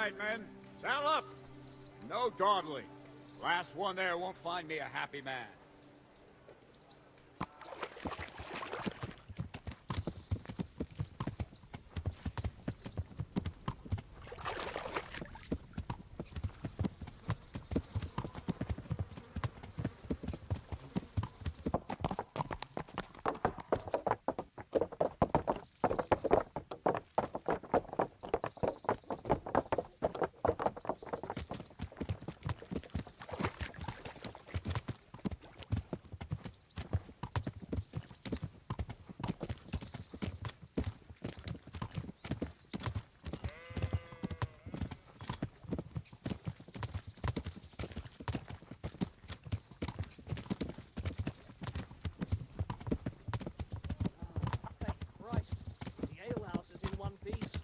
right, men. Saddle up! No dawdling. Last one there won't find me a happy man. Thank Christ. The alehouse is in one piece.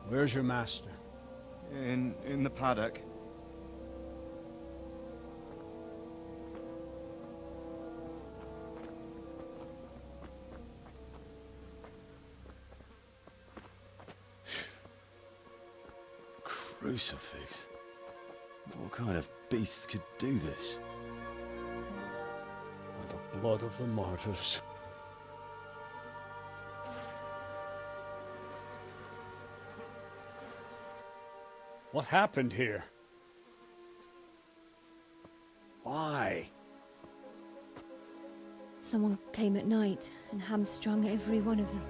Where's your master? In the paddock. Crucifix? What kind of beast could do this? By the blood of the martyrs. What happened here? Why? Someone came at night and hamstrung every one of them.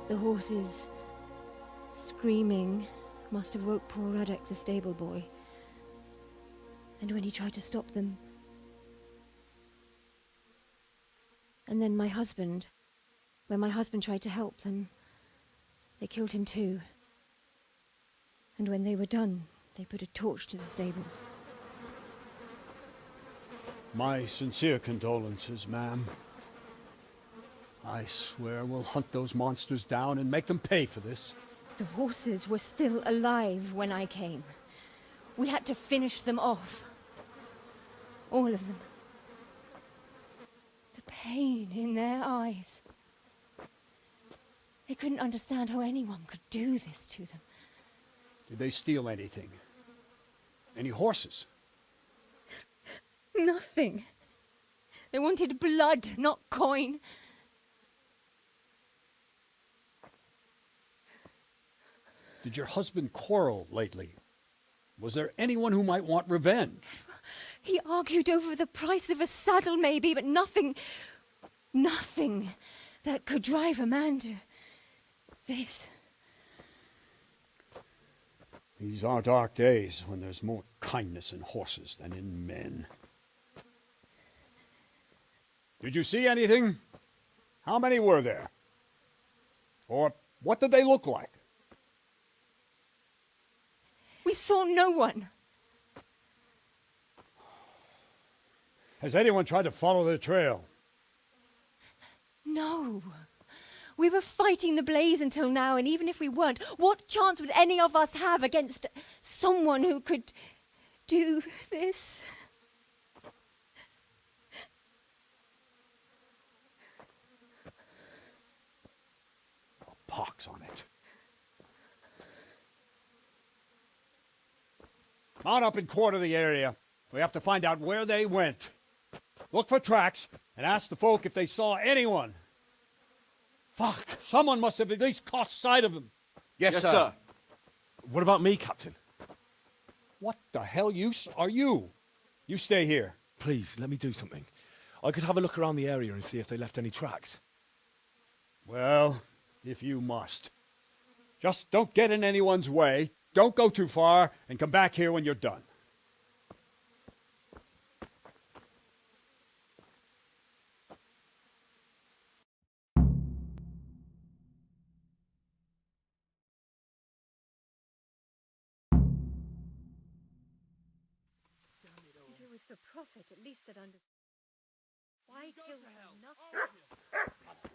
The horses, screaming, must have woke poor Radek, the stable boy. And when he tried to stop them... And then my husband. When my husband tried to help them, they killed him too. And when they were done, They put a torch to the stables. My sincere condolences, ma'am. I swear we'll hunt those monsters down and make them pay for this. The horses were still alive when I came. We had to finish them off. All of them. The pain in their eyes. They couldn't understand how anyone could do this to them. Did they steal anything? Any horses? Nothing. They wanted blood, not coin. Did your husband quarrel lately? Was there anyone who might want revenge? He argued over the price of a saddle, maybe, but nothing that could drive a man to this. These are dark days when there's more kindness in horses than in men. Did you see anything? How many were there? Or what did they look like? We saw no one. Has anyone tried to follow the trail? No. We were fighting the blaze until now, and even if we weren't, what chance would any of us have against someone who could do this? Pox on it. Mount up and quarter the area. We have to find out where they went. Look for tracks and ask the folk if they saw anyone. Fuck! Someone must have at least caught sight of them. Yes, sir. What about me, Captain? What the hell use are you? You stay here. Please, let me do something. I could have a look around the area and see if they left any tracks. Well, if you must. Just don't get in anyone's way. Don't go too far, and come back here when you're done. If it was for profit, at least they'd understand. Why kill nothing?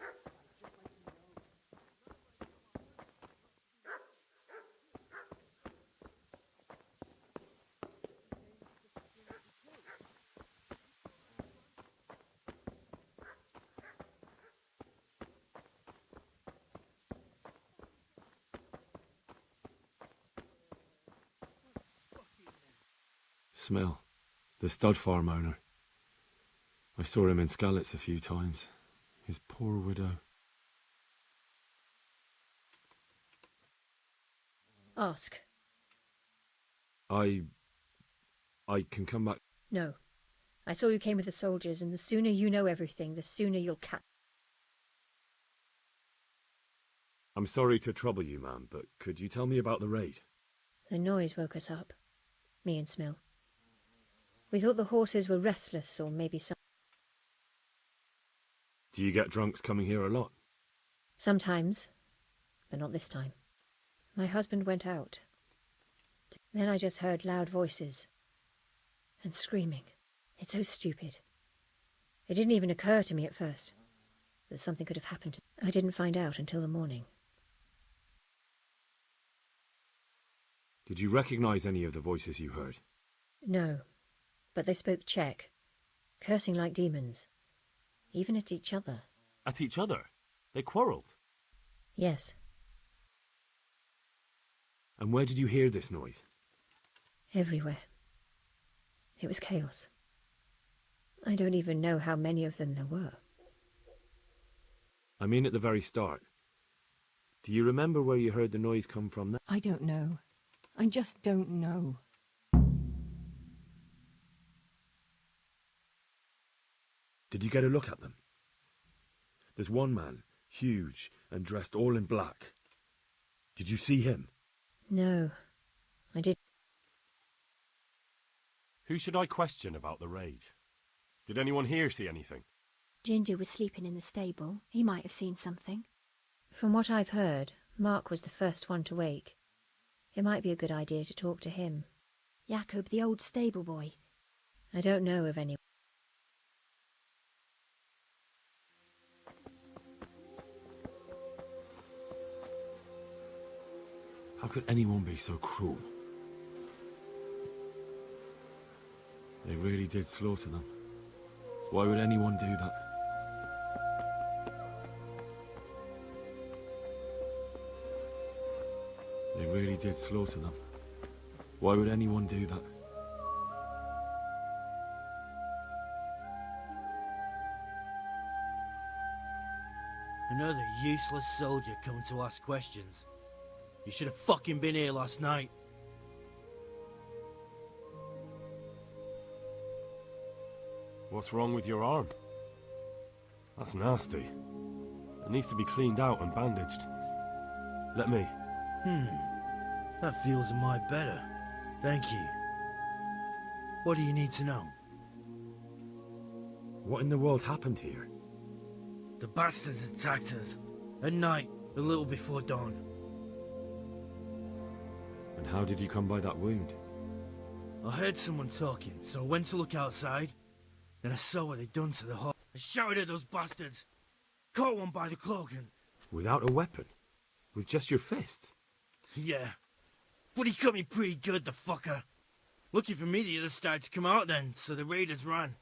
Smell. The stud farm owner. I saw him in Skalitz a few times. His poor widow. Ask. I can come back. No. I saw you came with the soldiers, and the sooner you know everything, the sooner you'll catch. I'm sorry to trouble you, ma'am, but could you tell me about the raid? The noise woke us up. Me and Smill. We thought the horses were restless, or maybe some... Do you get drunks coming here a lot? Sometimes, but not this time. My husband went out. Then I just heard loud voices. And screaming. It's so stupid. It didn't even occur to me at first that something could have happened. I didn't find out until the morning. Did you recognize any of the voices you heard? No, but they spoke Czech, cursing like demons, even at each other. At each other? They quarrelled? Yes, And where did you hear this noise? everywhere. It was chaos. I don't even know how many of them there were. I mean at the very start. Do you remember where you heard the noise come from then? I don't know. I just don't know. Did you get a look at them? There's one man, huge and dressed all in black. Did you see him? No, I did. Who should I question about the raid? Did anyone here see anything? Ginger was sleeping in the stable. He might have seen something. From what I've heard, Mark was the first one to wake. It might be a good idea to talk to him. Jacob, the old stable boy. I don't know of any. How could anyone be so cruel? They really did slaughter them. Why would anyone do that? They really did slaughter them. Why would anyone do that? Another useless soldier coming to ask questions. You should have fucking been here last night. What's wrong with your arm? That's nasty. It needs to be cleaned out and bandaged. Let me. That feels a mite better. Thank you. What do you need to know? What in the world happened here? The bastards attacked us. At night, a little before dawn. And how did you come by that wound? I heard someone talking, so I went to look outside. Then I saw what they'd done to the hut. I shouted at those bastards. Caught one by the cloak and... Without a weapon? With just your fists? Yeah. But he cut me pretty good, the fucker. Lucky for me the others started to come out then, so the raiders ran.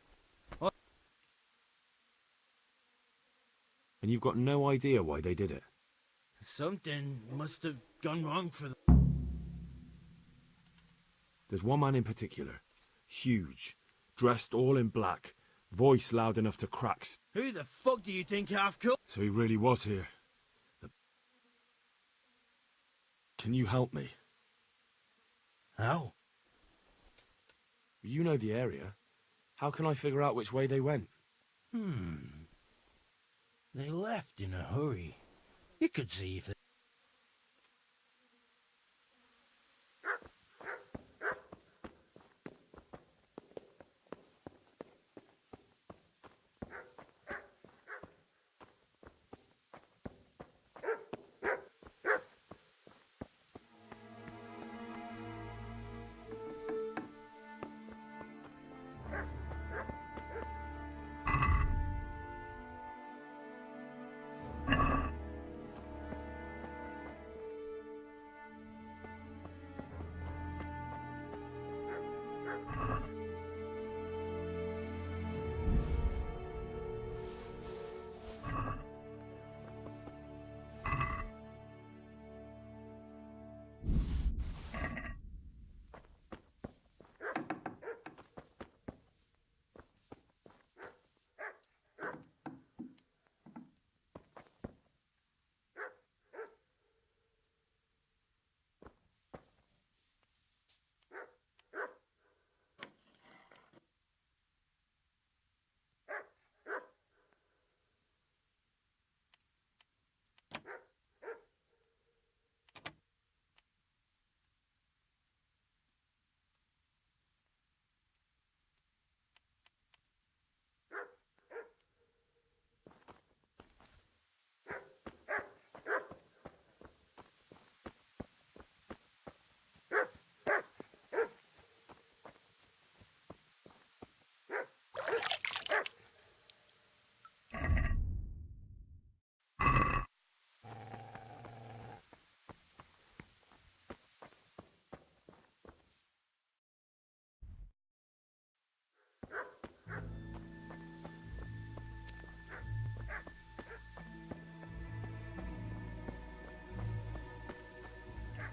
And you've got no idea why they did it? Something must have gone wrong for them. There's one man in particular. Huge. Dressed all in black. Voice loud enough to crack. Who the fuck do you think half-cut? So he really was here. Can you help me? How? You know the area. How can I figure out which way they went? They left in a hurry. You could see if they...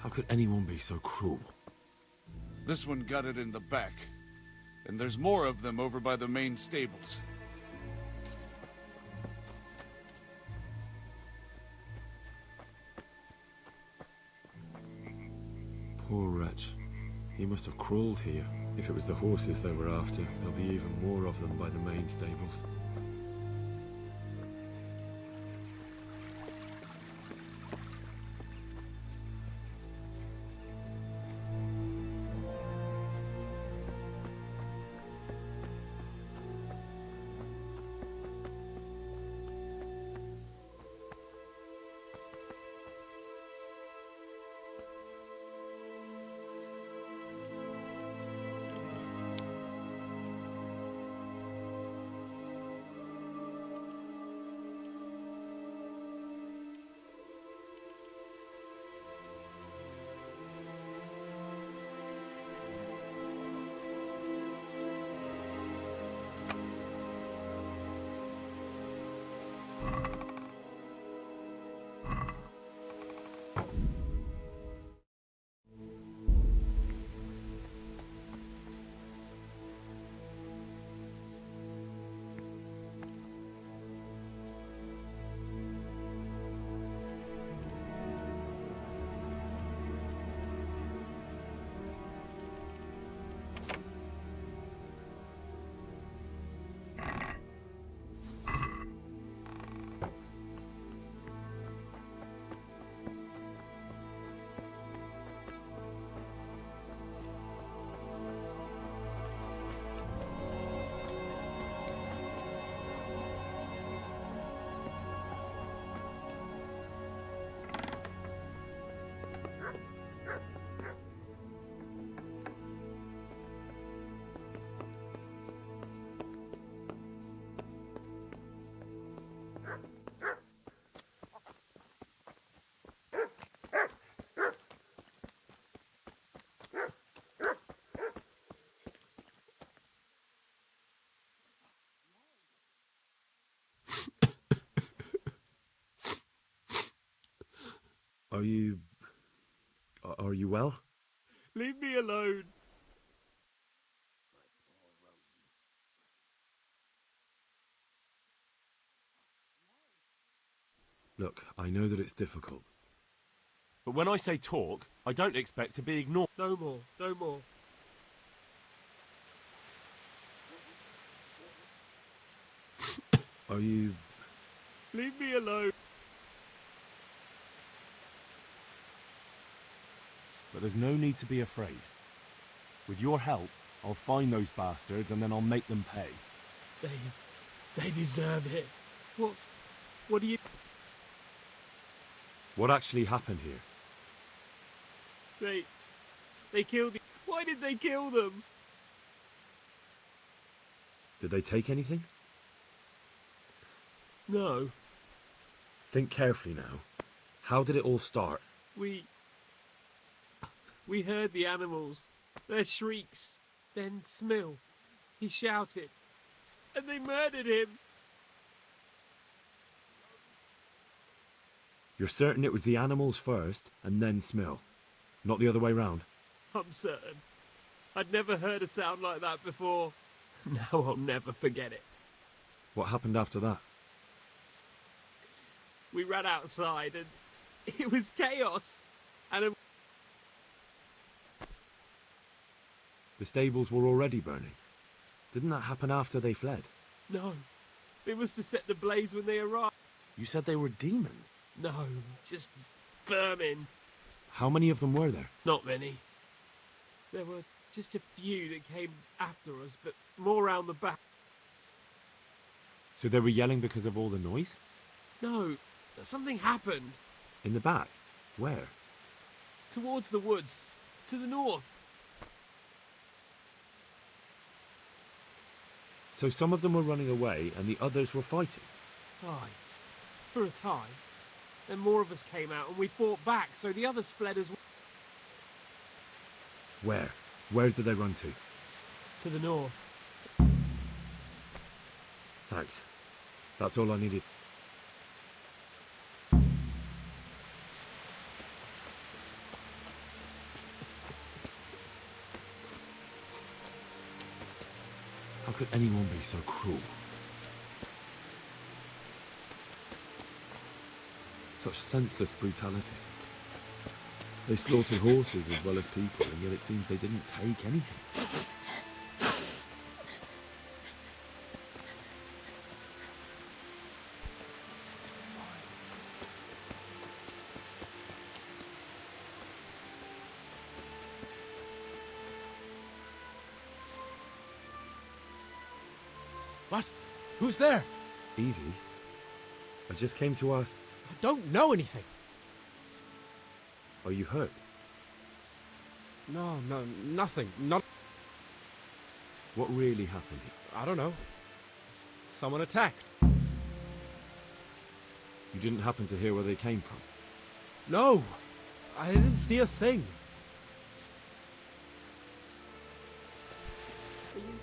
How could anyone be so cruel? This one got it in the back. And there's more of them over by the main stables. Poor wretch. He must have crawled here. If it was the horses they were after, there'll be even more of them by the main stables. Are you... Are you well? Leave me alone. Look, I know that it's difficult. But when I say talk, I don't expect to be ignored. No more, no more. Are you... Leave me alone. But there's no need to be afraid. With your help, I'll find those bastards and then I'll make them pay. They deserve it. What do you... What actually happened here? They killed... Why did they kill them? Did they take anything? No. Think carefully now. How did it all start? We heard the animals, their shrieks, then Smill. He shouted, and they murdered him. You're certain it was the animals first, and then Smill? Not the other way round? I'm certain. I'd never heard a sound like that before. Now I'll never forget it. What happened after that? We ran outside and it was chaos. And The stables were already burning. Didn't that happen after they fled? no, they must have set the blaze when they arrived. You said they were demons. No, just vermin. How many of them were there? Not many. There were just a few that came after us, but more round the back. So they were yelling because of all the noise? No, something happened. In the back? Where? Towards the woods. To the north. So some of them were running away and the others were fighting? Aye. For a time. Then more of us came out and we fought back, so the others fled as well. Where? Where did they run to? To the north. Thanks. That's all I needed. How could anyone be so cruel? Such senseless brutality. They slaughtered horses as well as people, and yet it seems they didn't take anything. What? Who's there? Easy. I just came to ask, I don't know anything. are you hurt? No, nothing. Not. What really happened here? I don't know. Someone attacked. You didn't happen to hear where they came from? No, I didn't see a thing. Are you serious?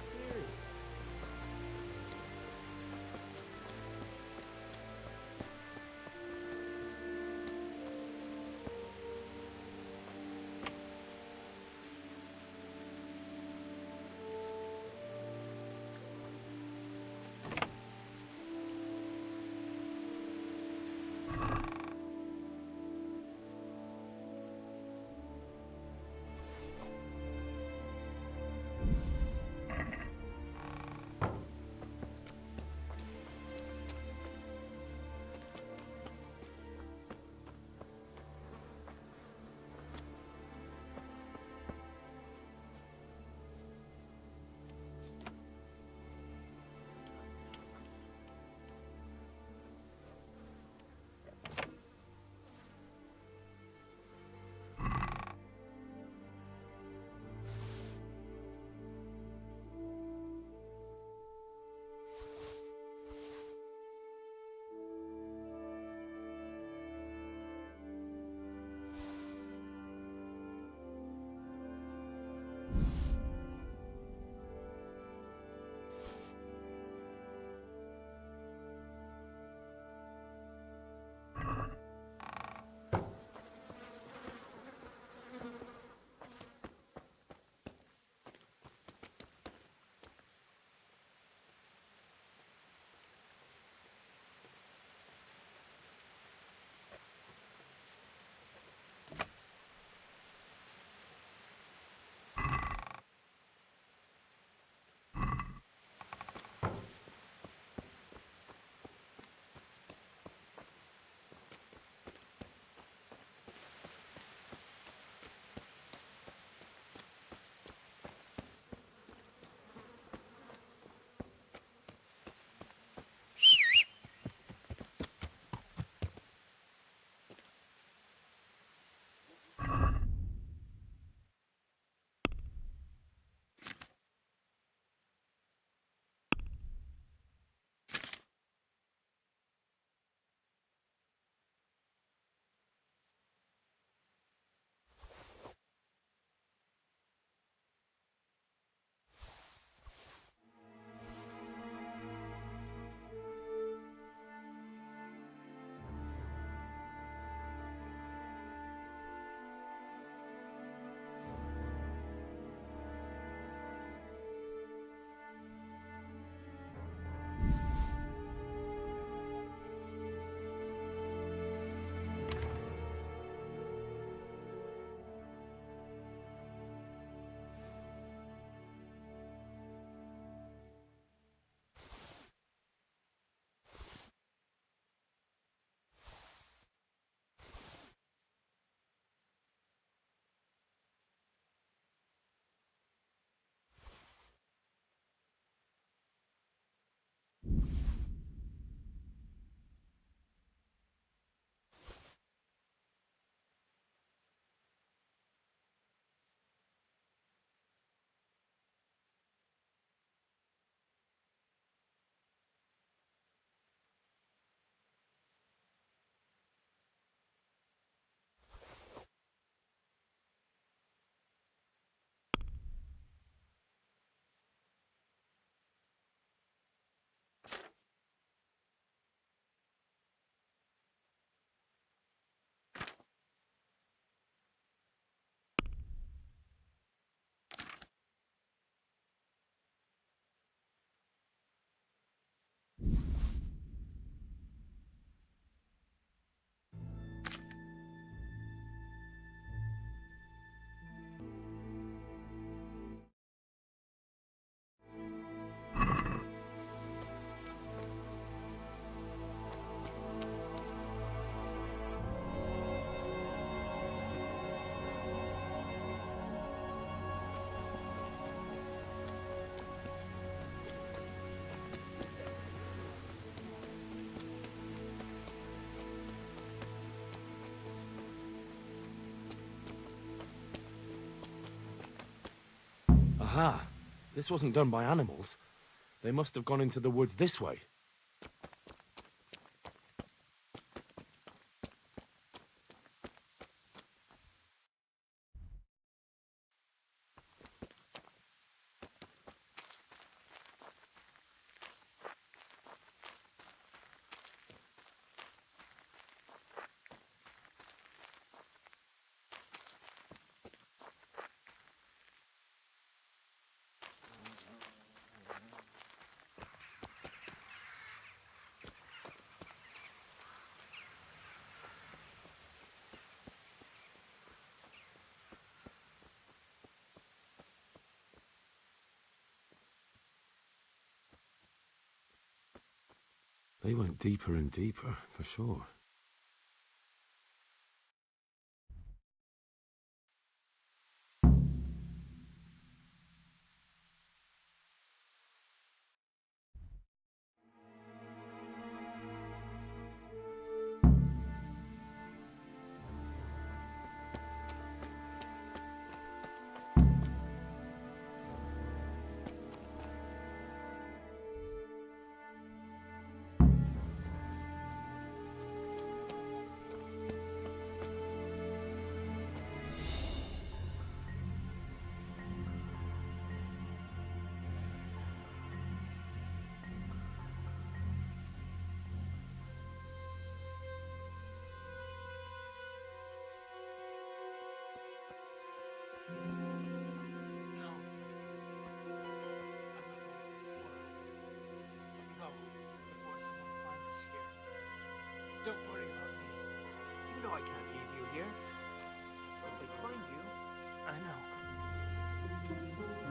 Aha! This wasn't done by animals. They must have gone into the woods this way. They went deeper and deeper, for sure. Don't worry about me. You know I can't leave you here. If they find you, I know.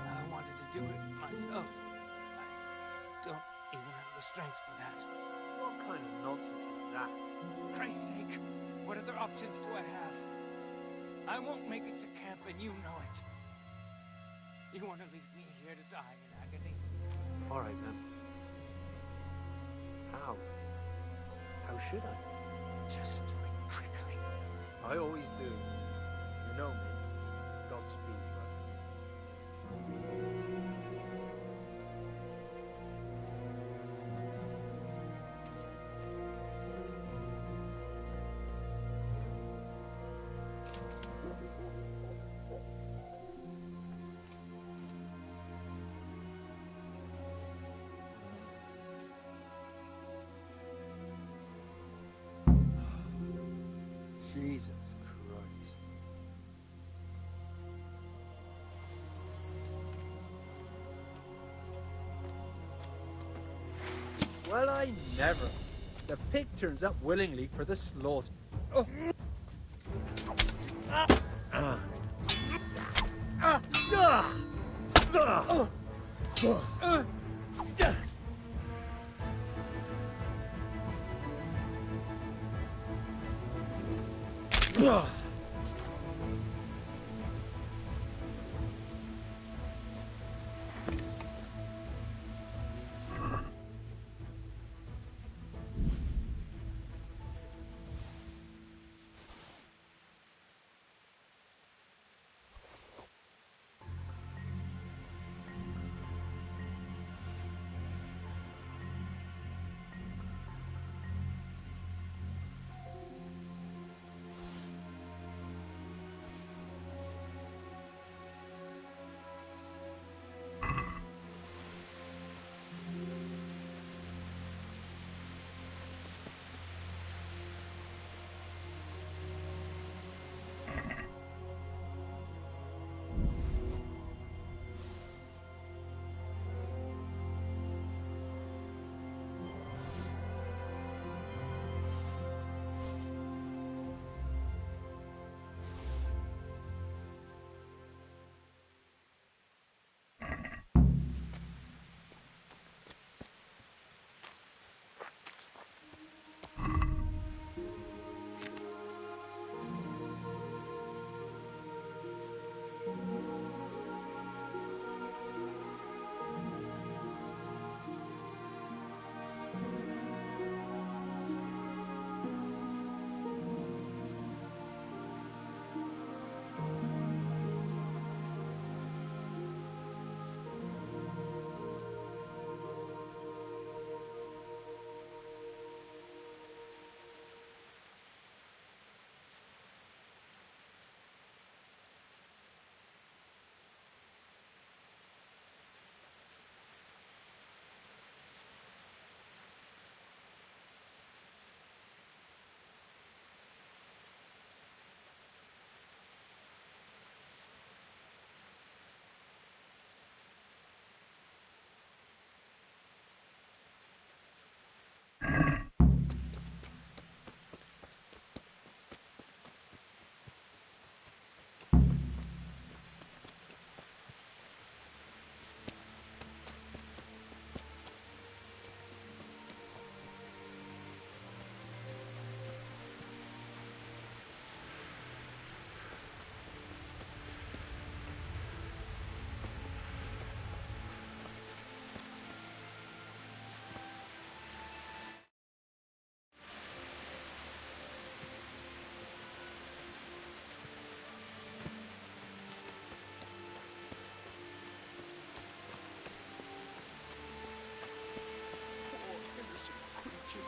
I wanted to do it myself. I don't even have the strength for that. What kind of nonsense is that? For Christ's sake, what other options do I have? I won't make it to camp and you know it. You want to leave me here to die in agony? All right, then. How? How should I? Just do it quickly. I always do. You know me. Godspeed, brother. Jesus Christ. Well, I never. The pig turns up willingly for the slaughter. Oh.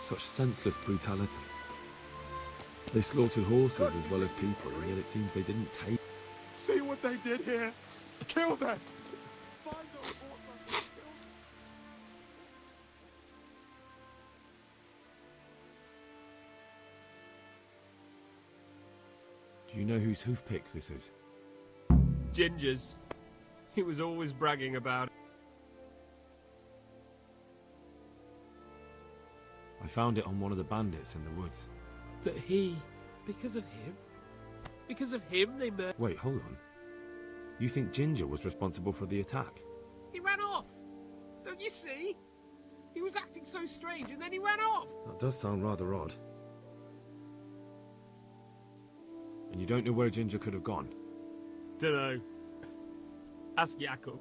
Such senseless brutality. They slaughtered horses as well as people, and yet it seems they didn't take. See what they did here? Kill them! Find those horses and kill them. Do you know whose hoof pick this is? Ginger's. He was always bragging about it. I found it on one of the bandits in the woods. But he... Because of him? Because of him they murdered... Wait, hold on. You think Ginger was responsible for the attack? He ran off! Don't you see? He was acting so strange and then he ran off! That does sound rather odd. And you don't know where Ginger could have gone? Dunno. Ask Jakob.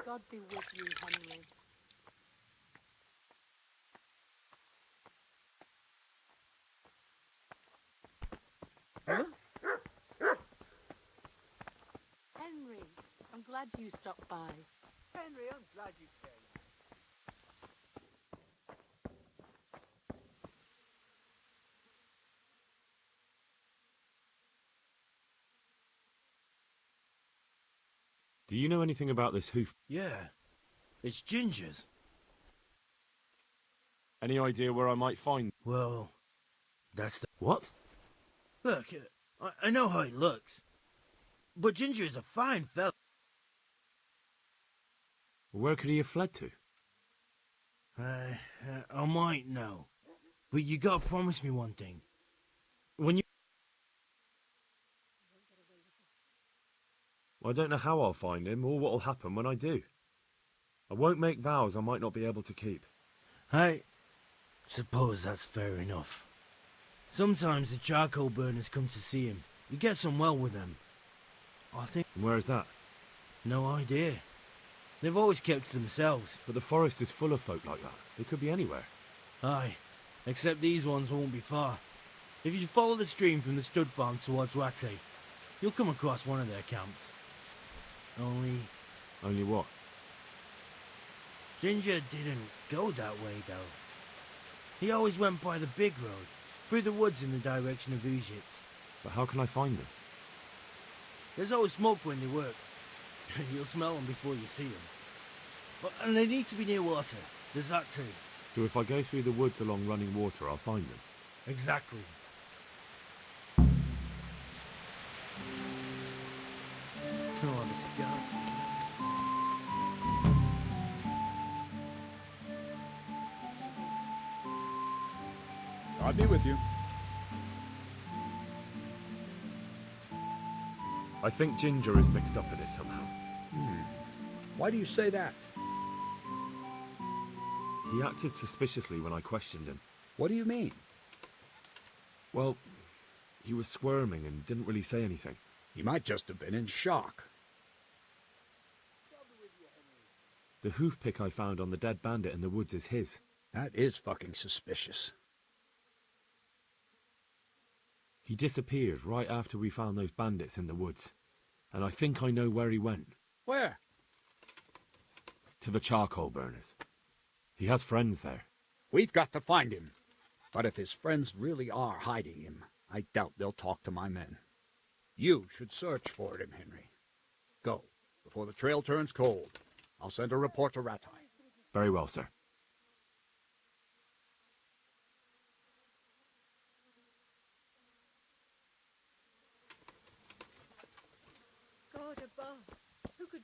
God be with you, Henry. Henry, I'm glad you stopped by. Henry, I'm glad you came. Do you know anything about this hoof? Yeah, it's Ginger's. Any idea where I might find... Well, that's the... What? Look, I know how he looks. But Ginger is a fine fella. Where could he have fled to? I might know. But you gotta promise me one thing. When you... I don't know how I'll find him, or what'll happen when I do. I won't make vows I might not be able to keep. I suppose that's fair enough. Sometimes the charcoal burners come to see him. He gets on well with them. I think... And where is that? No idea. They've always kept to themselves. But the forest is full of folk like that. They could be anywhere. Aye, except these ones won't be far. If you follow the stream from the stud farm towards Rattay, you'll come across one of their camps. Only what? Ginger didn't go that way, though. He always went by the big road, through the woods in the direction of Ujits. But how can I find them? There's always smoke when they work. You'll smell them before you see them. And they need to be near water. There's that too. So if I go through the woods along running water, I'll find them? Exactly. Oh, the scout. God be with you. I think Ginger is mixed up in it somehow. Why do you say that? He acted suspiciously when I questioned him. What do you mean? Well, he was squirming and didn't really say anything. He might just have been in shock. The hoof pick I found on the dead bandit in the woods is his. That is fucking suspicious. He disappeared right after we found those bandits in the woods. And I think I know where he went. Where? To the charcoal burners. He has friends there. We've got to find him. But if his friends really are hiding him, I doubt they'll talk to my men. You should search for him, Henry. Go, before the trail turns cold. I'll send a report to Rattay. Very well, sir. God above, who could...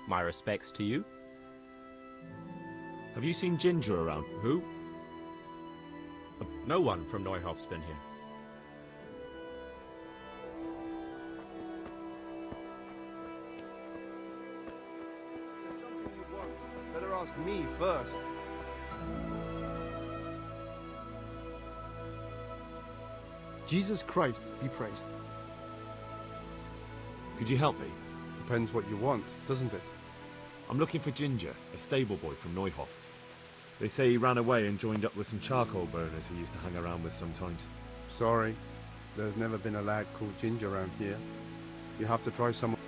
My respects to you. Have you seen Ginger around? Who? No one from Neuhof's been here. There's something you want. Better ask me first. Jesus Christ be praised. Could you help me? Depends what you want, doesn't it? I'm looking for Ginger, a stable boy from Neuhof. They say he ran away and joined up with some charcoal burners he used to hang around with sometimes. Sorry, there's never been a lad called Ginger around here. You have to try someone.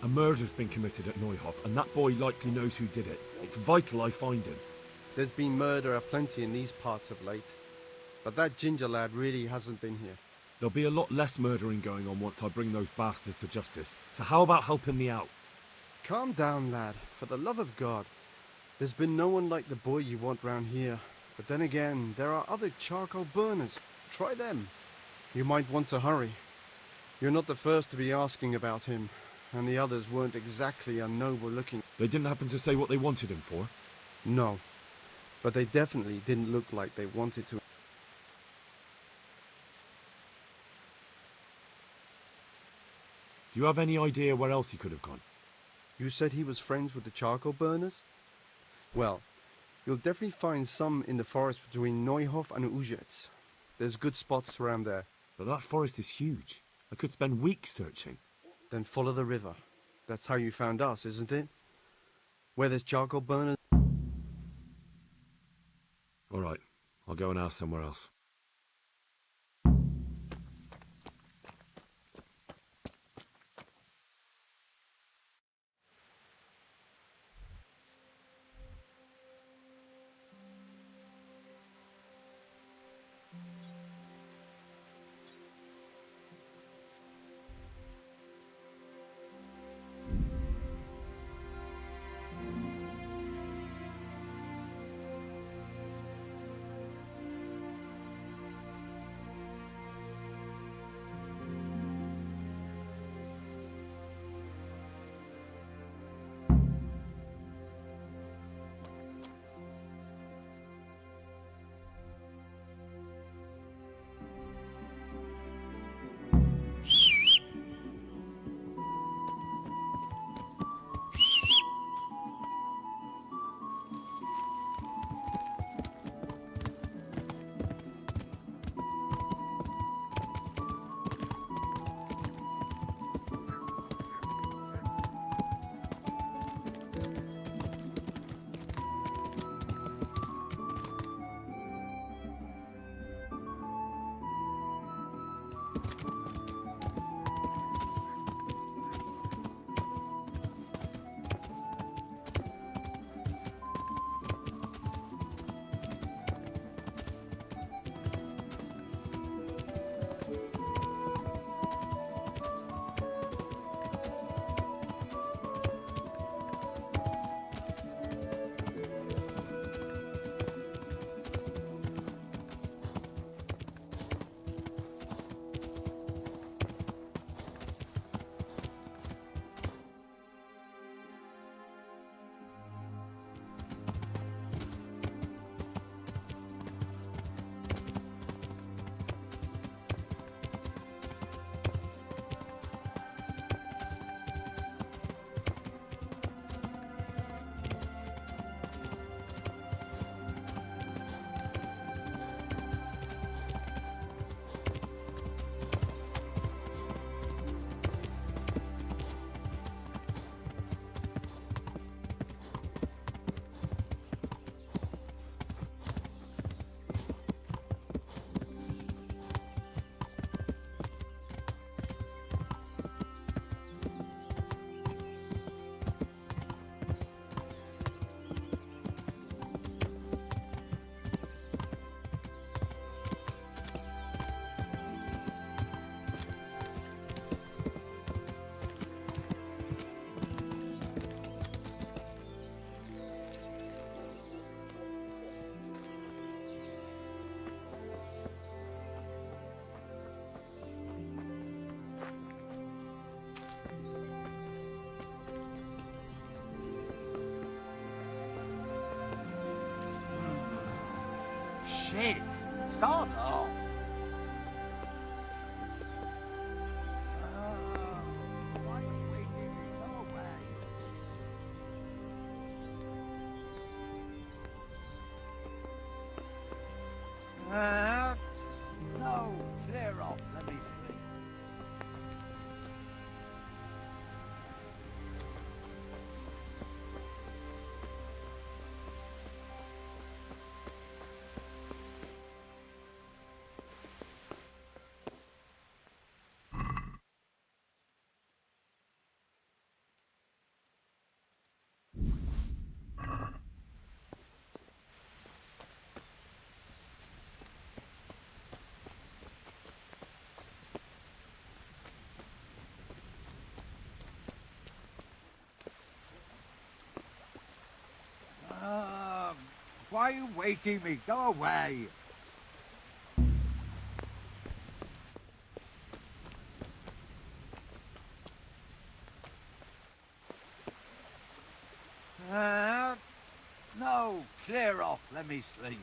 A murder's been committed at Neuhof, and that boy likely knows who did it. It's vital I find him. There's been murder aplenty in these parts of late, but that Ginger lad really hasn't been here. There'll be a lot less murdering going on once I bring those bastards to justice, so how about helping me out? Calm down, lad, for the love of God. There's been no one like the boy you want round here. But then again, there are other charcoal burners. Try them. You might want to hurry. You're not the first to be asking about him, and the others weren't exactly a noble looking. They didn't happen to say what they wanted him for? No, but they definitely didn't look like they wanted to. Do you have any idea where else he could have gone? You said he was friends with the charcoal burners? Well, you'll definitely find some in the forest between Neuhof and Ujetz. There's good spots around there. But that forest is huge. I could spend weeks searching. Then follow the river. That's how you found us, isn't it? Where there's charcoal burners. All right, I'll go and ask somewhere else. Shit! Start off! clear off. Let me sleep. Why are you waking me? Go away! No, clear off. Let me sleep.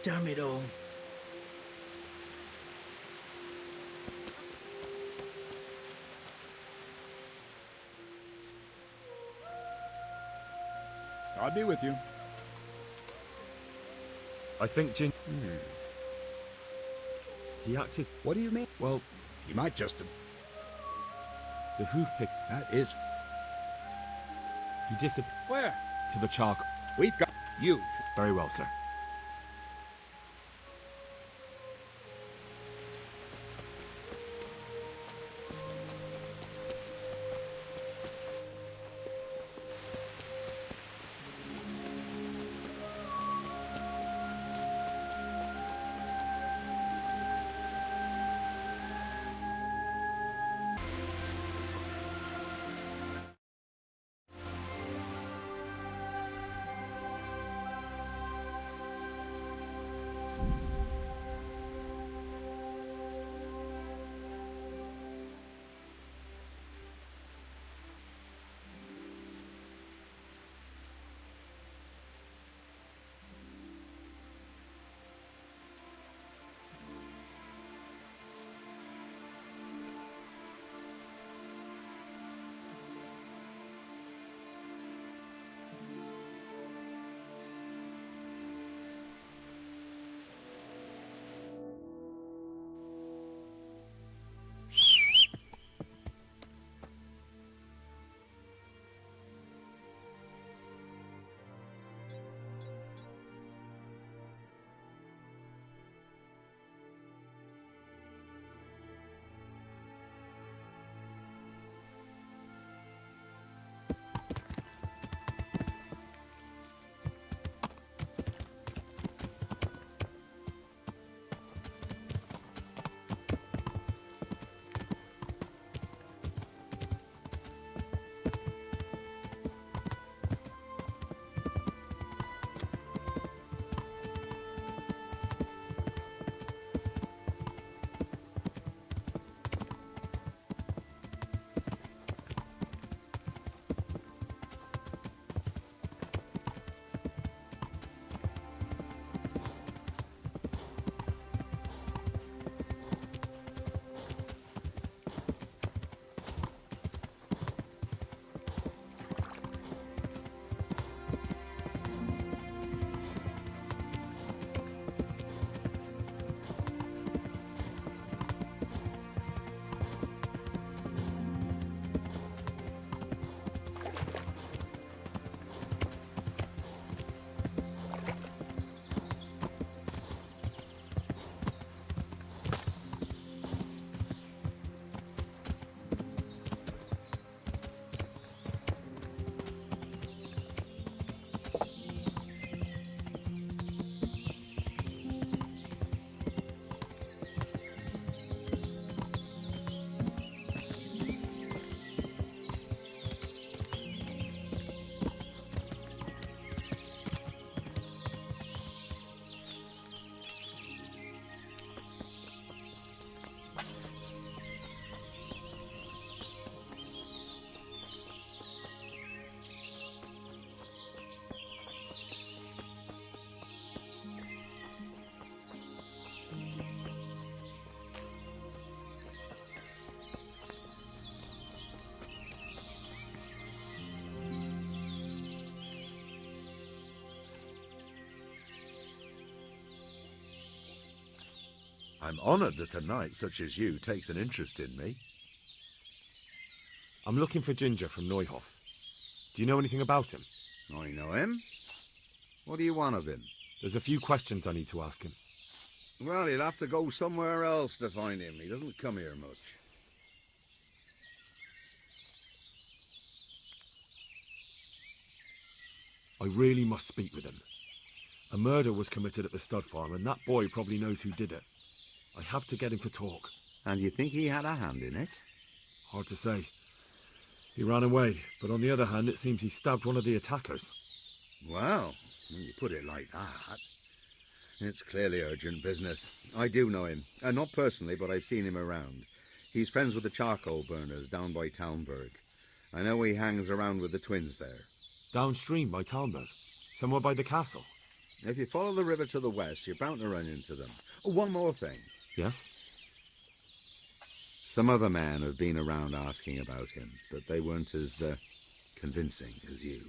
Damn it all. God be with you. I think he acted... What do you mean? Well, He might just have... the hoof pick... That is... He disappeared Where? to the charcoal. We've got... You. Very well, sir. I'm honoured that a knight such as you takes an interest in me. I'm looking for Ginger from Neuhof. Do you know anything about him? I know him. What do you want of him? There's a few questions I need to ask him. Well, you'll have to go somewhere else to find him. He doesn't come here much. I really must speak with him. A murder was committed at the stud farm, and that boy probably knows who did it. I have to get him to talk. And you think he had a hand in it? Hard to say. He ran away, but on the other hand, it seems he stabbed one of the attackers. Well, when you put it like that, it's clearly urgent business. I do know him. Not personally, but I've seen him around. He's friends with the charcoal burners down by Talmberg. I know he hangs around with the twins there. Downstream by Talmberg? Somewhere by the castle? If you follow the river to the west, you're bound to run into them. Oh, one more thing. Yes? Some other men have been around asking about him, but they weren't as convincing as you.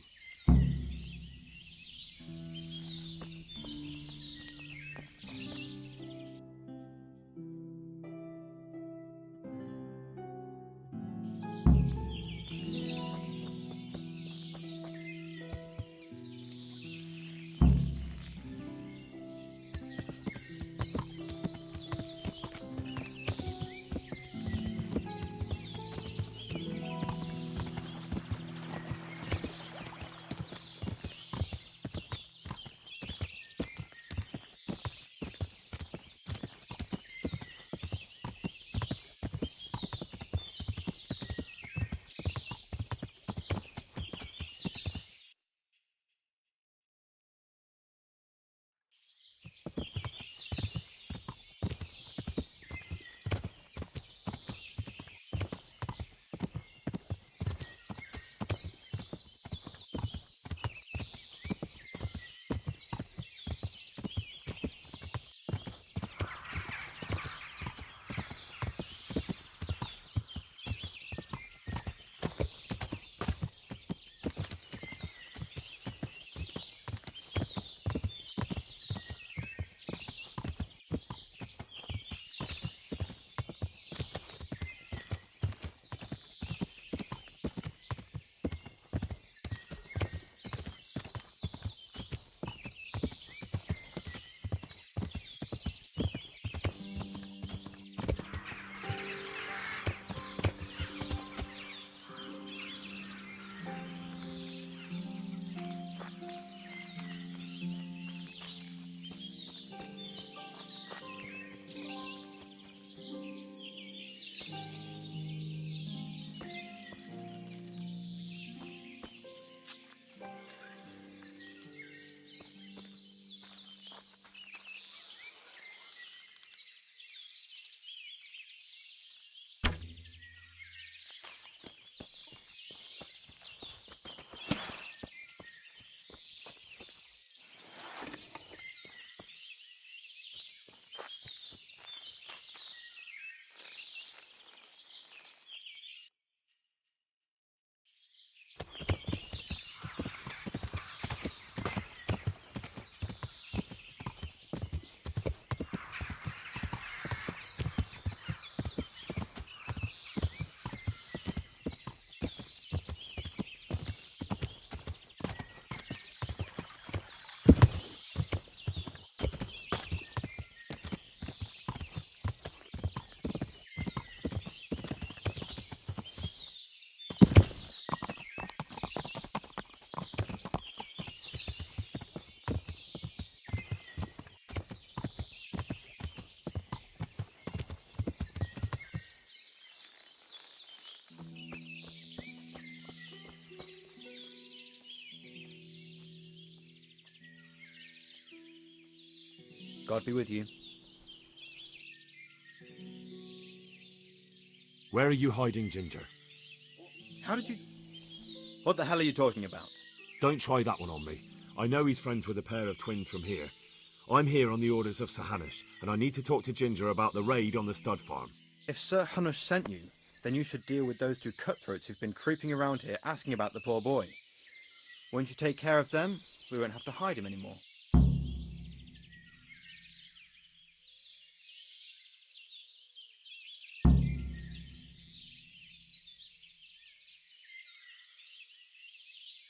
God be with you. Where are you hiding, Ginger? How did you... What the hell are you talking about? Don't try that one on me. I know he's friends with a pair of twins from here. I'm here on the orders of Sir Hanush, and I need to talk to Ginger about the raid on the stud farm. If Sir Hanush sent you, then you should deal with those two cutthroats who've been creeping around here asking about the poor boy. Once you take care of them, we won't have to hide him anymore.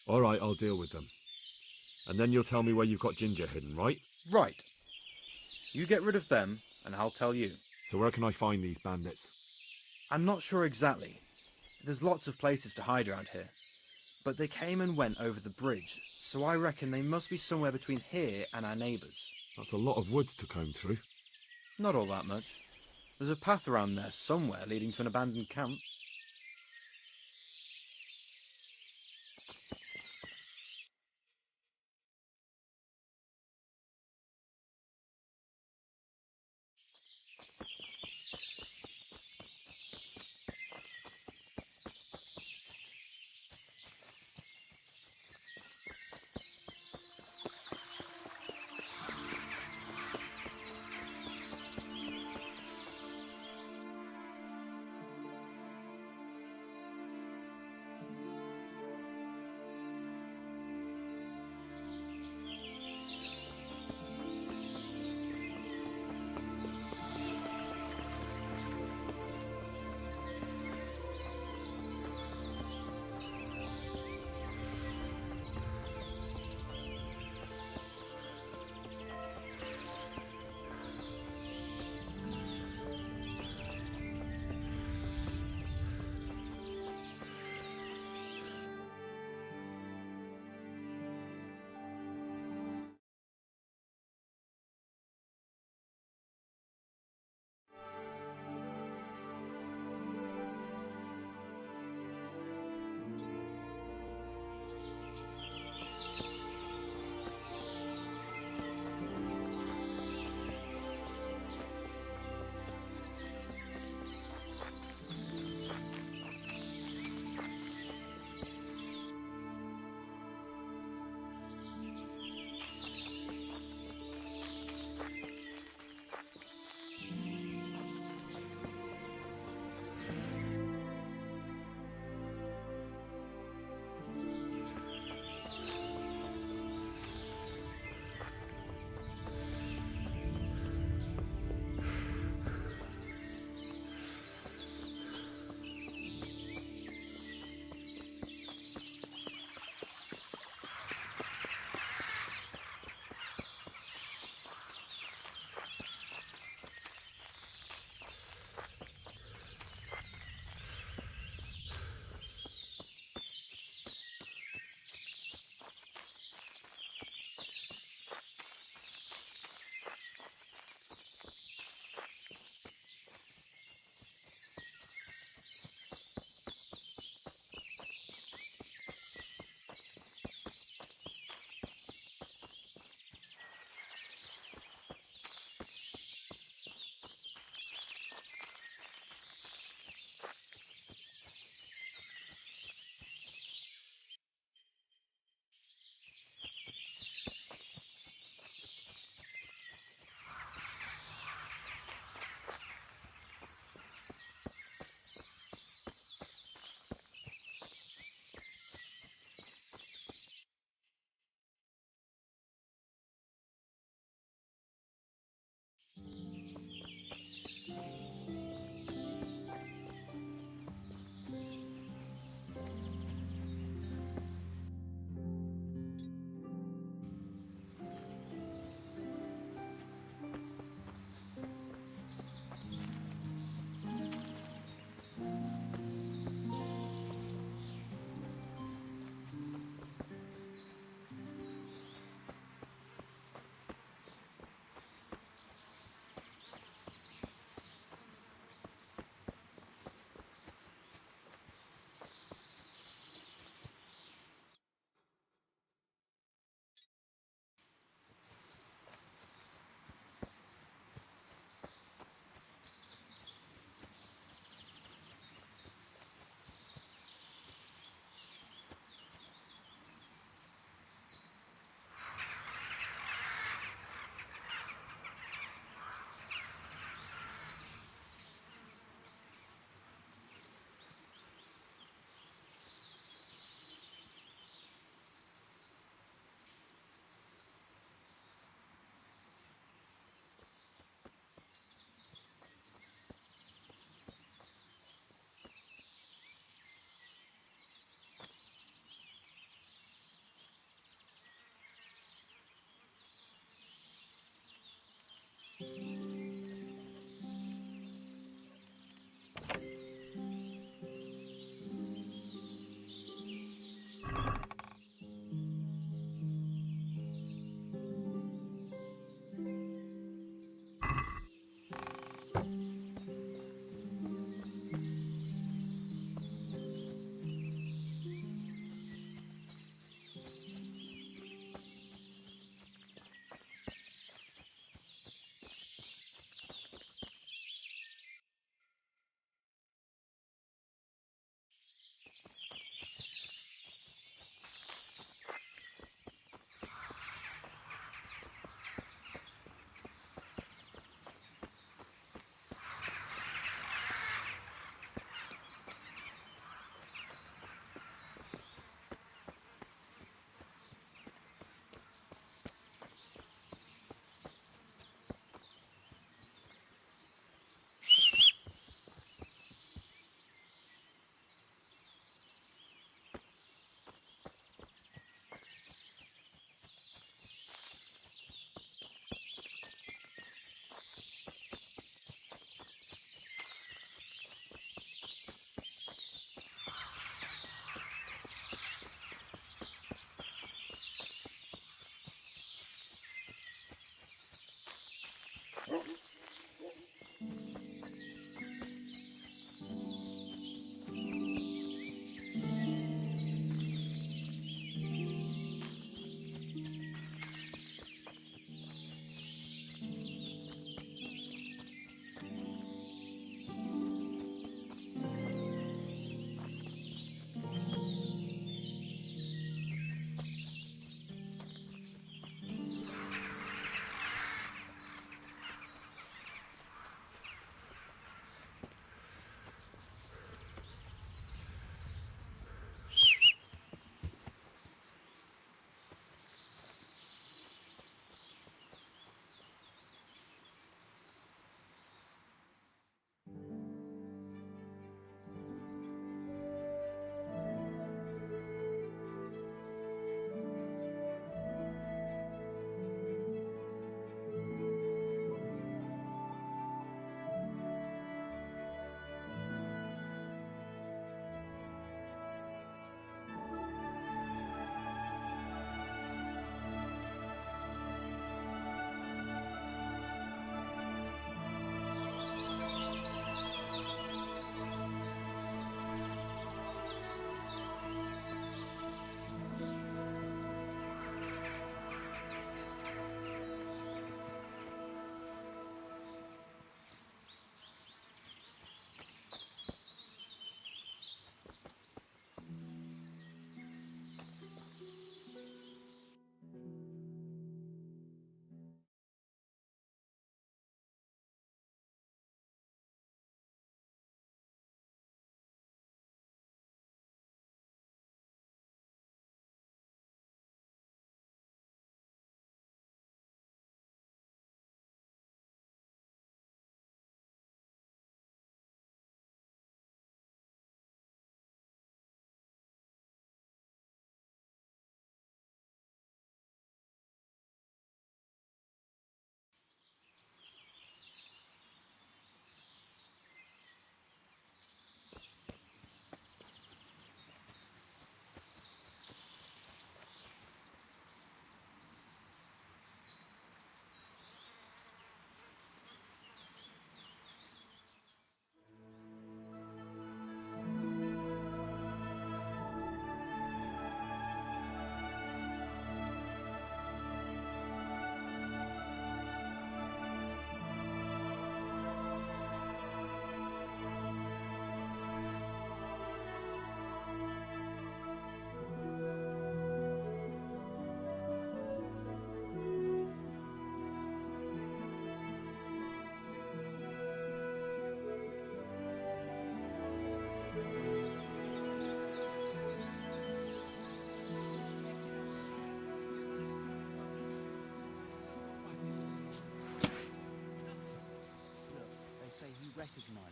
All right, I'll deal with them. And then you'll tell me where you've got Ginger hidden, right? Right. You get rid of them, and I'll tell you. So where can I find these bandits? I'm not sure exactly. There's lots of places to hide around here. But they came and went over the bridge, so I reckon they must be somewhere between here and our neighbours. That's a lot of woods to comb through. Not all that much. There's a path around there somewhere leading to an abandoned camp.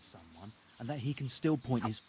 someone, and that he can still point his...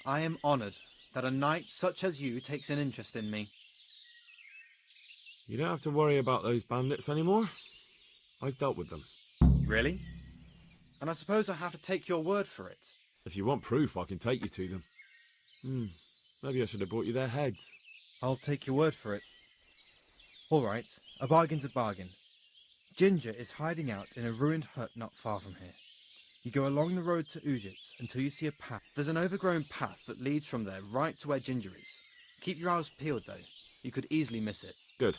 I am honoured that a knight such as you takes an interest in me. You don't have to worry about those bandits anymore. I've dealt with them. Really? And I suppose I have to take your word for it. If you want proof, I can take you to them. Maybe I should have brought you their heads. I'll take your word for it. All right, a bargain's a bargain. Ginger is hiding out in a ruined hut not far from here. You go along the road to Ujits until you see a path. There's an overgrown path that leads from there right to where Ginger is. Keep your eyes peeled, though. You could easily miss it. Good.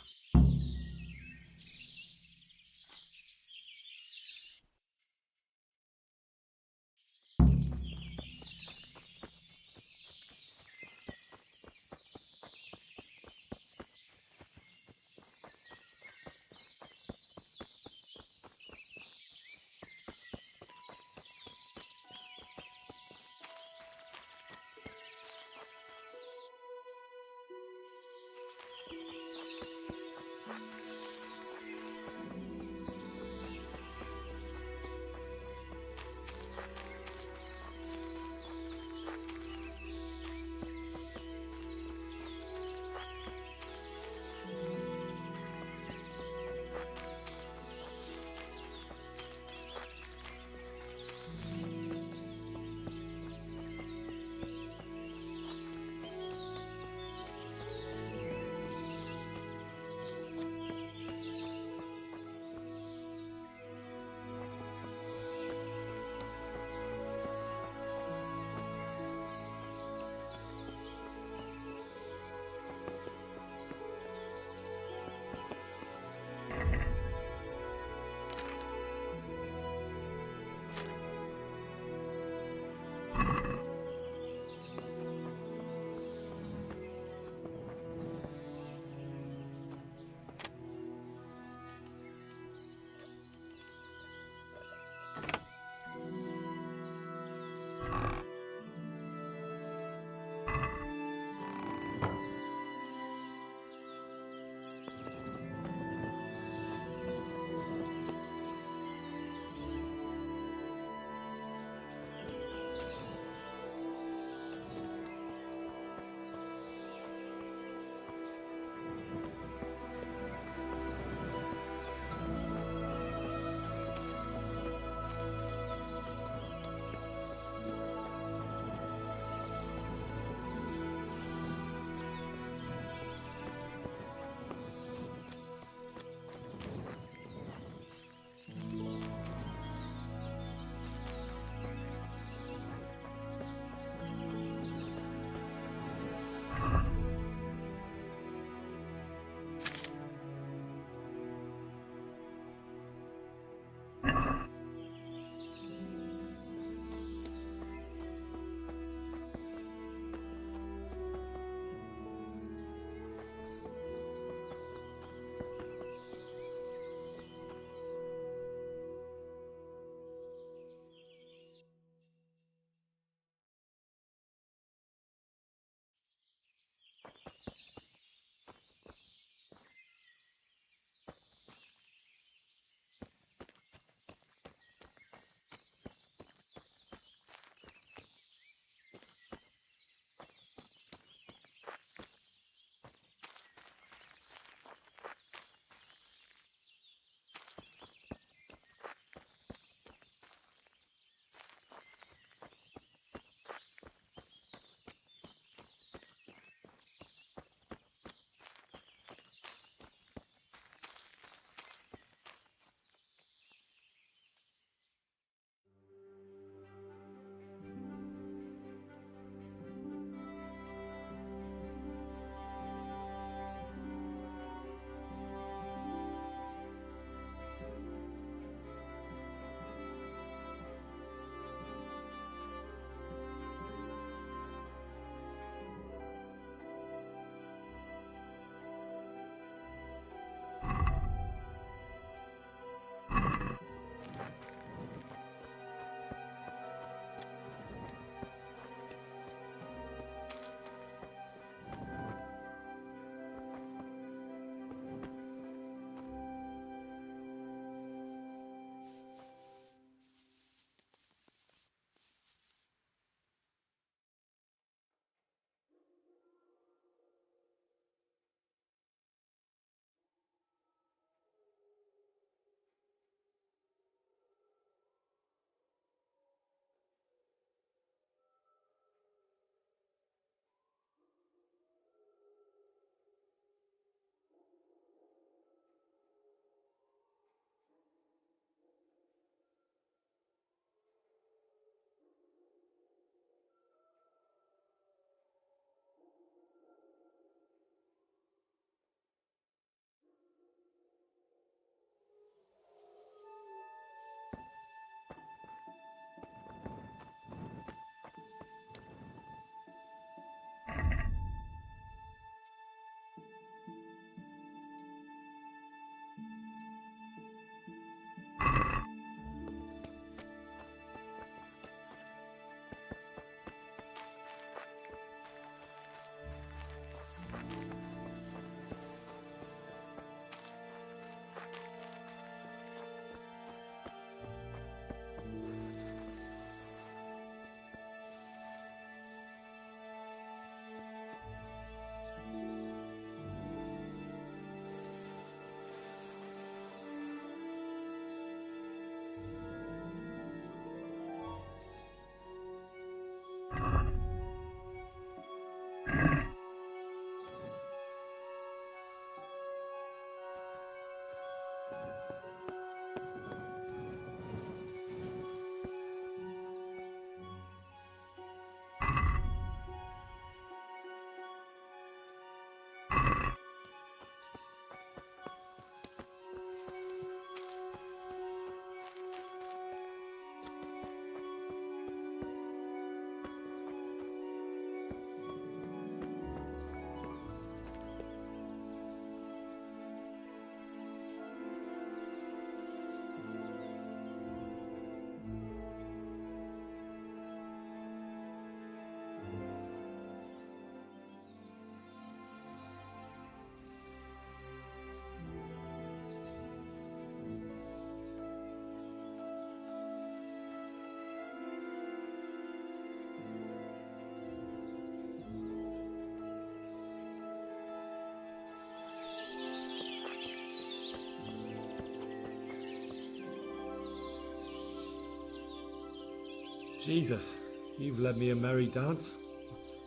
Jesus, you've led me a merry dance.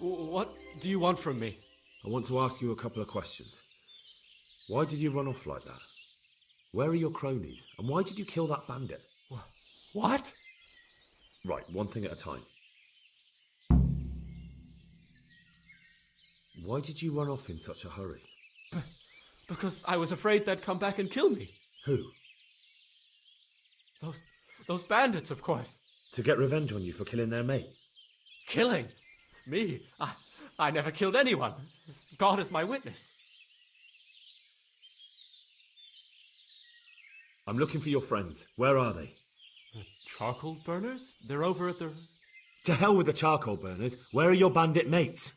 What do you want from me? I want to ask you a couple of questions. Why did you run off like that? Where are your cronies? And why did you kill that bandit? What? Right, one thing at a time. Why did you run off in such a hurry? Because I was afraid they'd come back and kill me. Who? Those bandits, of course. To get revenge on you for killing their mate? Killing? Me? I never killed anyone. God is my witness. I'm looking for your friends. Where are they? The charcoal burners? They're over at the... To hell with the charcoal burners. Where are your bandit mates?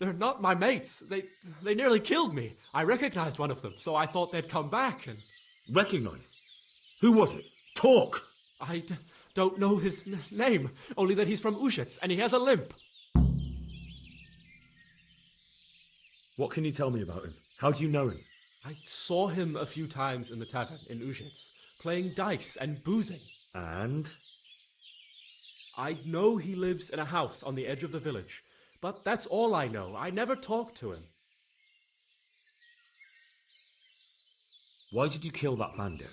They're not my mates. They nearly killed me. I recognized one of them, so I thought they'd come back and... Recognized? Who was it? Talk! I don't know his name, only that he's from Ushitz, and he has a limp. What can you tell me about him? How do you know him? I saw him a few times in the tavern in Ushitz, playing dice and boozing. And? I know he lives in a house on the edge of the village, but that's all I know. I never talked to him. Why did you kill that bandit?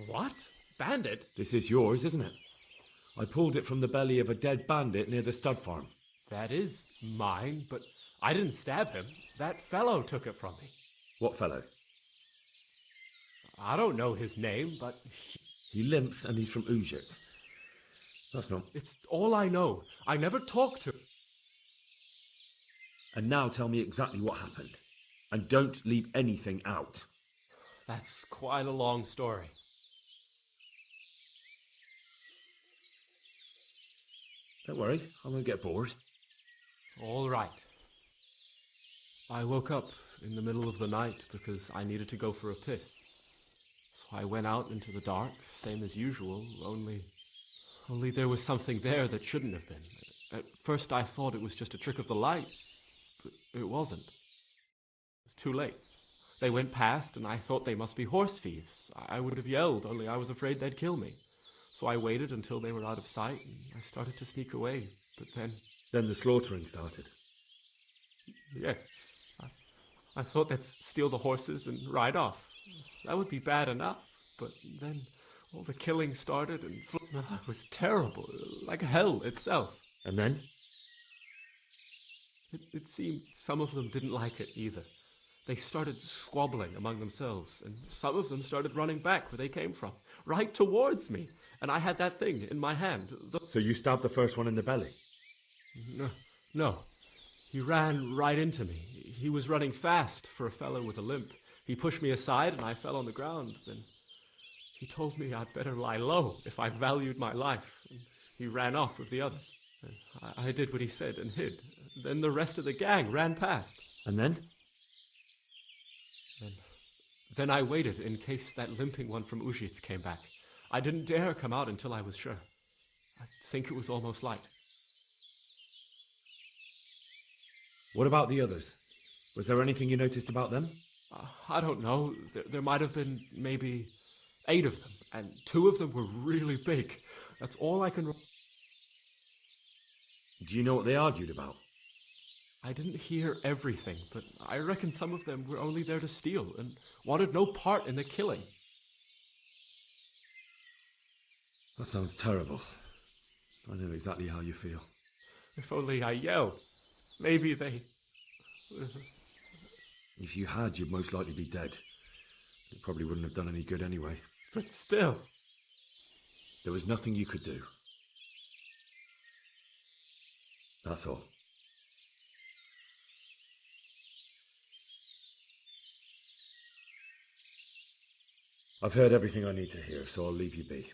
What? Bandit? This is yours, isn't it? I pulled it from the belly of a dead bandit near the stud farm. That is mine, but I didn't stab him. That fellow took it from me. What fellow? I don't know his name, but... He limps and he's from Ushitz. That's not... It's all I know. I never talked to him. And now tell me exactly what happened. And don't leave anything out. That's quite a long story. Don't worry, I won't get bored. All right. I woke up in the middle of the night because I needed to go for a piss. So I went out into the dark, same as usual, only there was something there that shouldn't have been. At first I thought it was just a trick of the light, but it wasn't. It was too late. They went past and I thought they must be horse thieves. I would have yelled, only I was afraid they'd kill me. So I waited until they were out of sight and I started to sneak away, but then... Then the slaughtering started? Yes. I thought they'd steal the horses and ride off. That would be bad enough, but then all the killing started and it was terrible, like hell itself. And then? It seemed some of them didn't like it either. They started squabbling among themselves, and some of them started running back where they came from, right towards me, and I had that thing in my hand. So you stabbed the first one in the belly? No. He ran right into me. He was running fast for a fellow with a limp. He pushed me aside and I fell on the ground. Then he told me I'd better lie low if I valued my life. And he ran off with the others. And I did what he said and hid. Then the rest of the gang ran past. And then? Then I waited in case that limping one from Ushitz came back. I didn't dare come out until I was sure. I think it was almost light. What about the others? Was there anything you noticed about them? I don't know. There might have been maybe 8 of them, and 2 of them were really big. That's all I can... Do you know what they argued about? I didn't hear everything, but I reckon some of them were only there to steal and wanted no part in the killing. That sounds terrible. I know exactly how you feel. If only I yelled. Maybe they... If you had, you'd most likely be dead. It probably wouldn't have done any good anyway. But still... There was nothing you could do. That's all. I've heard everything I need to hear, so I'll leave you be.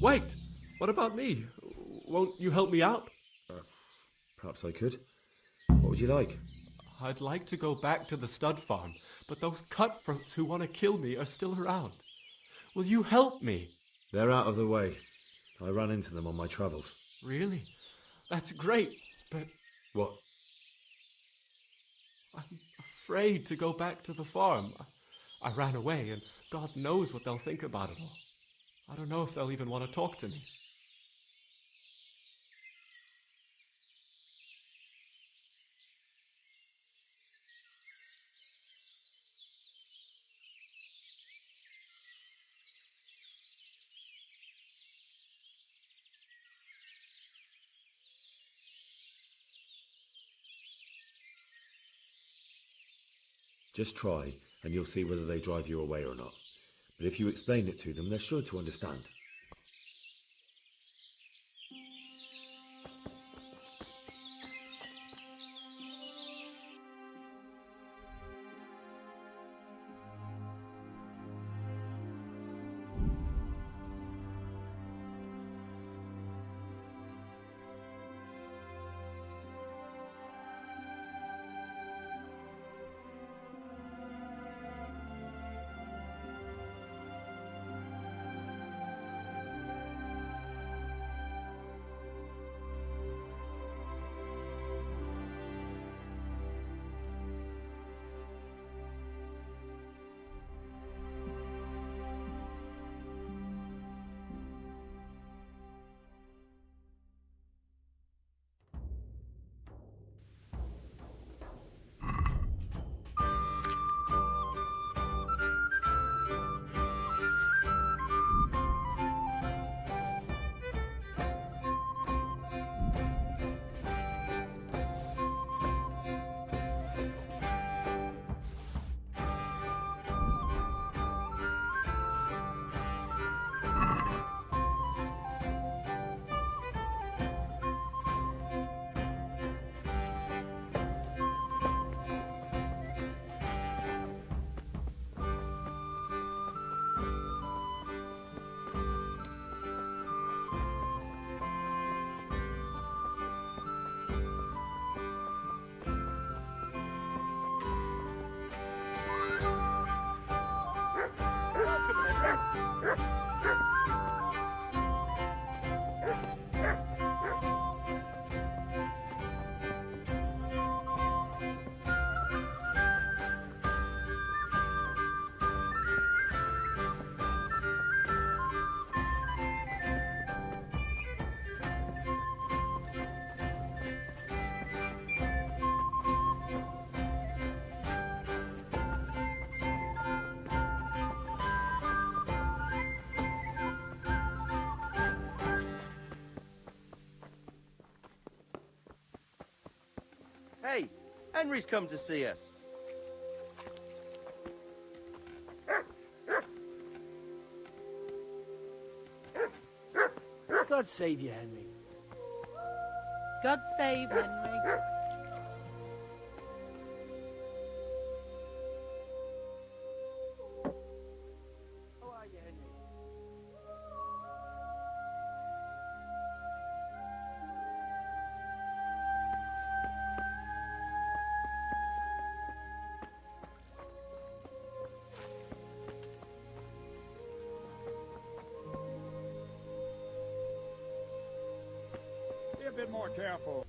Wait! What about me? Won't you help me out? Perhaps I could. What would you like? I'd like to go back to the stud farm, but those cutthroats who want to kill me are still around. Will you help me? They're out of the way. I ran into them on my travels. Really? That's great, but... What? I'm afraid to go back to the farm. I ran away, and God knows what they'll think about it all. I don't know if they'll even want to talk to me. Just try, and you'll see whether they drive you away or not. But if you explain it to them, they're sure to understand. Hey, Henry's come to see us. God save you, Henry. God save Henry. How are you, Henry? Be a bit more careful.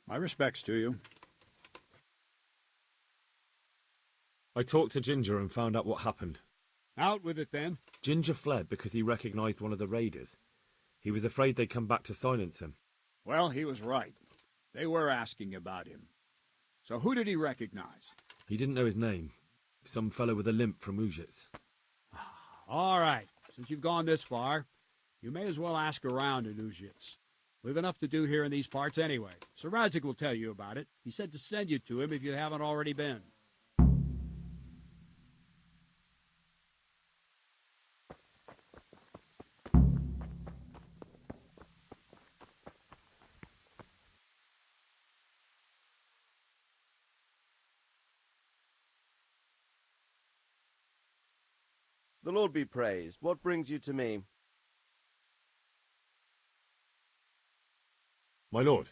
My respects to you. I talked to Ginger and found out what happened. Out with it then. Ginger fled because he recognized one of the raiders. He was afraid they'd come back to silence him. Well, he was right. They were asking about him. So who did he recognize? He didn't know his name. Some fellow with a limp from Ujits. All right. Since you've gone this far, you may as well ask around in Ujits. We've enough to do here in these parts anyway. Sir Radzik will tell you about it. He said to send you to him if you haven't already been. The Lord be praised. What brings you to me? My lord,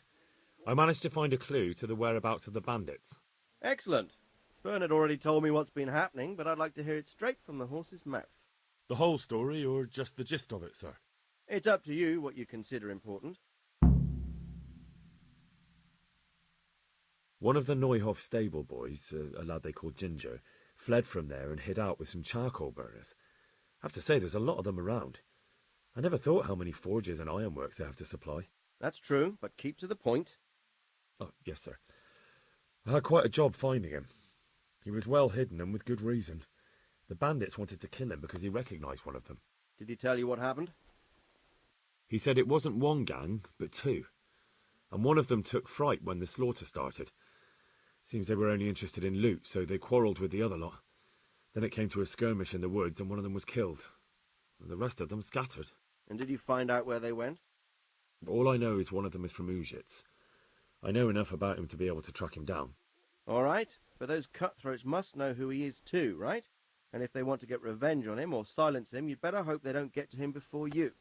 I managed to find a clue to the whereabouts of the bandits. Excellent. Bernard already told me what's been happening, but I'd like to hear it straight from the horse's mouth. The whole story, or just the gist of it, sir? It's up to you what you consider important. One of the Neuhoff stable boys, a lad they called Ginger, fled from there and hid out with some charcoal burners. I have to say, there's a lot of them around. I never thought how many forges and ironworks they have to supply. That's true, but keep to the point. Oh, yes, sir. I had quite a job finding him. He was well hidden and with good reason. The bandits wanted to kill him because he recognized one of them. Did he tell you what happened? He said it wasn't one gang, but two. And one of them took fright when the slaughter started. Seems they were only interested in loot, so they quarrelled with the other lot. Then it came to a skirmish in the woods and one of them was killed. And the rest of them scattered. And did you find out where they went? All I know is one of them is from Uzhitz. I know enough about him to be able to track him down. All right, but those cutthroats must know who he is too, right? And if they want to get revenge on him or silence him, you'd better hope they don't get to him before you.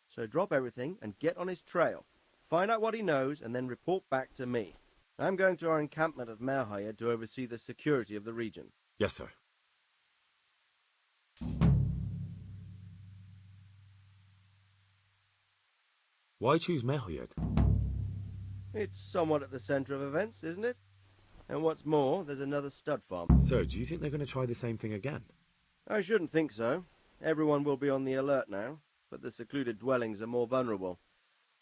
So drop everything and get on his trail. Find out what he knows and then report back to me. I'm going to our encampment at Merhayed to oversee the security of the region. Yes, sir. Why choose Merhayed? It's somewhat at the centre of events, isn't it? And what's more, there's another stud farm. Sir, do you think they're going to try the same thing again? I shouldn't think so. Everyone will be on the alert now, but the secluded dwellings are more vulnerable.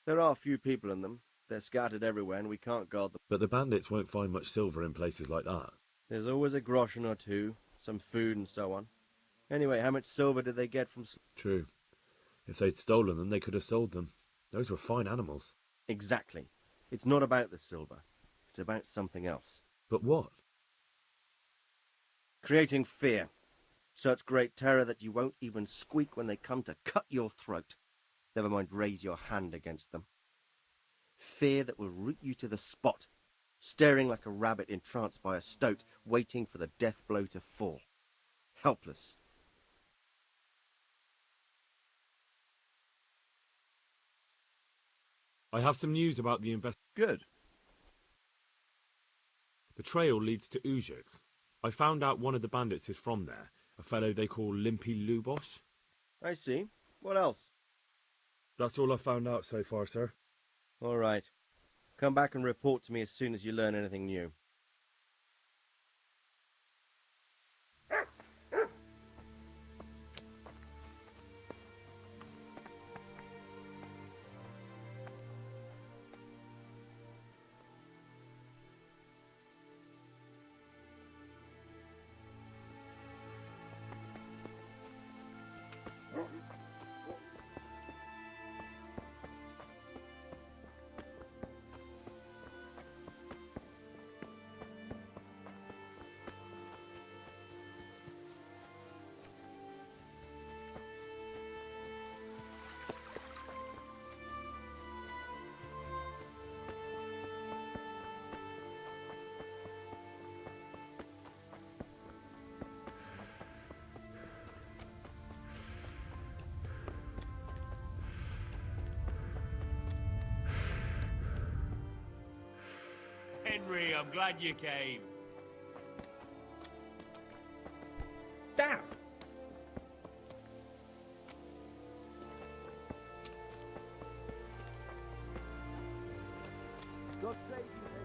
There are few people in them. They're scattered everywhere and we can't guard them. But the bandits won't find much silver in places like that. There's always a groschen or two, some food and so on. Anyway, how much silver did they get from... True. If they'd stolen them, they could have sold them. Those were fine animals. Exactly. It's not about the silver. It's about something else. But what? Creating fear. Such great terror that you won't even squeak when they come to cut your throat. Never mind raise your hand against them. Fear that will root you to the spot, staring like a rabbit entranced by a stoat, waiting for the death blow to fall. Helpless. I have some news about the Good. The trail leads to Uzhitz. I found out one of the bandits is from there, a fellow they call Limpy Lubosh. I see. What else? That's all I found out so far, sir. All right. Come back and report to me as soon as you learn anything new. Henry, I'm glad you came. Damn! God save you.